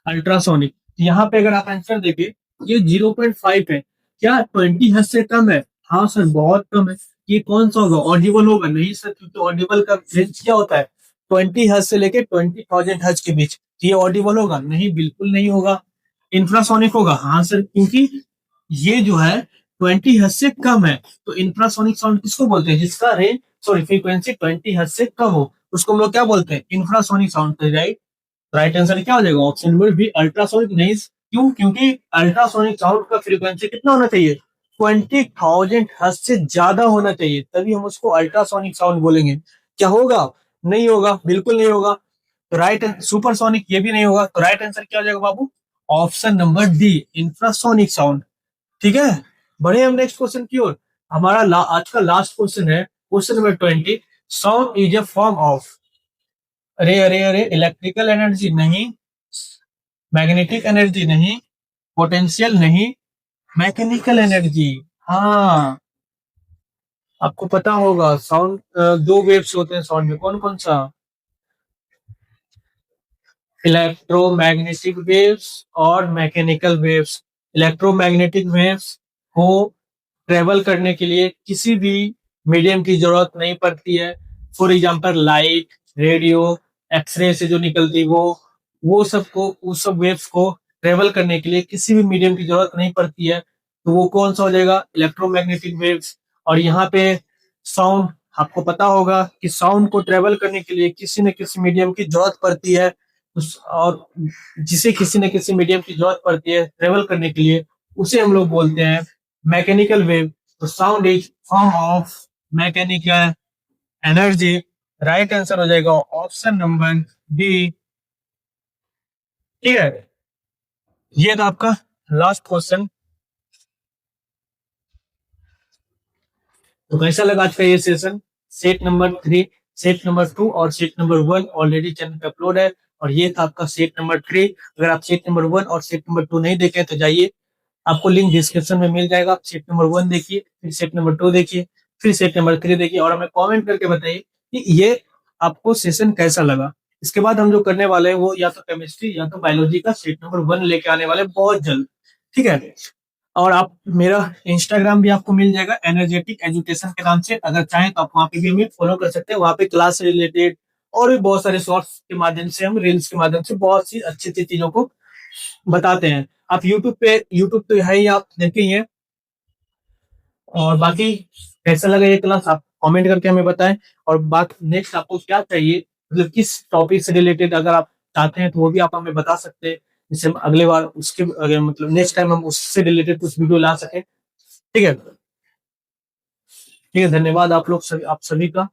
अल्ट्रासोनिक, यहाँ पे अगर आप आंसर देखें, ये 0.5 है। क्या 20 हर्ट्ज से कम है? हाँ सर, बहुत कम है। ये कौन सा होगा, ऑडिबल होगा? नहीं सर, क्योंकि ऑडिबल का रेंज क्या होता है 20 हर्ट्ज से लेके 20,000 हर्ट्ज के बीच। ये ऑडिबल होगा? नहीं, बिल्कुल नहीं होगा। इंफ्रासोनिक होगा? हाँ सर, क्योंकि ये जो है 20 हर्ट्ज से कम है। तो इंफ्रासोनिक साउंड किसको बोलते हैं, जिसका रेंज सॉरी फ्रीक्वेंसी 20 हर्ट्ज से कम हो, उसको हम लोग क्या बोलते हैं, infrasonic sound. Right, right answer क्या हो जाएगा ऑप्शन नंबर बी, अल्ट्रासोनिक। नहीं, क्यों? क्योंकि अल्ट्रासोनिक साउंड का फ्रीक्वेंसी कितना होना चाहिए, 20,000 हर्ट्ज से ज्यादा होना चाहिए, तभी हम उसको अल्ट्रासोनिक साउंड बोलेंगे। क्या होगा? नहीं होगा, बिल्कुल नहीं होगा। तो राइट, सुपरसोनिक ये भी नहीं होगा। तो राइट आंसर क्या हो जाएगा बाबू, option number D, infrasonic sound. ठीक है, बढ़े हम नेक्स्ट क्वेश्चन की ओर। हमारा आज का लास्ट क्वेश्चन है question number 20। Sound is a form of, अरे अरे अरे, इलेक्ट्रिकल एनर्जी नहीं, मैग्नेटिक एनर्जी नहीं, पोटेंशियल नहीं, मैकेनिकल एनर्जी। हाँ, आपको पता होगा साउंड, दो वेव्स होते हैं साउंड में, कौन कौन सा, इलेक्ट्रोमैग्नेटिक वेव्स और मैकेनिकल वेव्स। इलेक्ट्रोमैग्नेटिक वेव्स को ट्रेवल करने के लिए किसी भी मीडियम की जरूरत नहीं पड़ती है। For example light, radio, X ray से जो निकलती वो सबको, उस सब वेव्स को ट्रेवल करने के लिए किसी भी मीडियम की जरूरत नहीं पड़ती है। तो वो कौन सा हो जाएगा, इलेक्ट्रोमैग्नेटिक वेव्स। और यहाँ पे साउंड, आपको पता होगा कि साउंड को ट्रेवल करने के लिए किसी न किसी मीडियम की जरूरत पड़ती है। और जिसे किसी न किसी मीडियम की जरूरत पड़ती है ट्रेवल करने के लिए, उसे हम लोग बोलते हैं मैकेनिकल वेव। तो sound is form of mechanical energy. Right answer हो जाएगा ऑप्शन नंबर डी। ठीक है, ये था आपका लास्ट क्वेश्चन। तो कैसा लगा आज का ये session? Set number 3, set number 2 और सेट नंबर 1 ऑलरेडी चैनल पे अपलोड है। और ये था आपका सेट नंबर 3। अगर आप सेट नंबर 1 और सेट नंबर 2 नहीं देखे तो जाइए, आपको लिंक डिस्क्रिप्शन में मिल जाएगा। आप सेट नंबर 1 देखिए, फिर सेट नंबर 2 देखिए, फिर सेट नंबर 3 देखिए, और हमें कमेंट करके बताइए कि ये आपको सेशन कैसा लगा। इसके बाद हम जो करने वाले हैं वो या तो केमिस्ट्री या तो बायोलॉजी का सेट नंबर 1 लेके आने वाले बहुत जल्द। ठीक है, और आप मेरा इंस्टाग्राम भी आपको मिल जाएगा एनर्जेटिक एजुकेशन के नाम से। अगर चाहें तो आप वहाँ पे भी हमें फॉलो कर सकते हैं। वहाँ पे क्लास से रिलेटेड और भी बहुत सारे शॉर्ट्स के माध्यम से, हम रील्स के माध्यम से बहुत सी अच्छी अच्छी चीजों को बताते हैं। आप यूट्यूब तो है ही, आप देखे ही हैं। और बाकी कैसा लगा ये क्लास आप कमेंट करके हमें बताएं। और बात नेक्स्ट आपको क्या चाहिए, मतलब किस टॉपिक से रिलेटेड अगर आप चाहते हैं तो वो भी आप हमें बता सकते हैं, जिससे हम अगले बार उसके अगर मतलब नेक्स्ट टाइम हम उससे रिलेटेड कुछ वीडियो ला सकें। ठीक है, ठीक है, धन्यवाद आप लोग सभी, आप सभी का।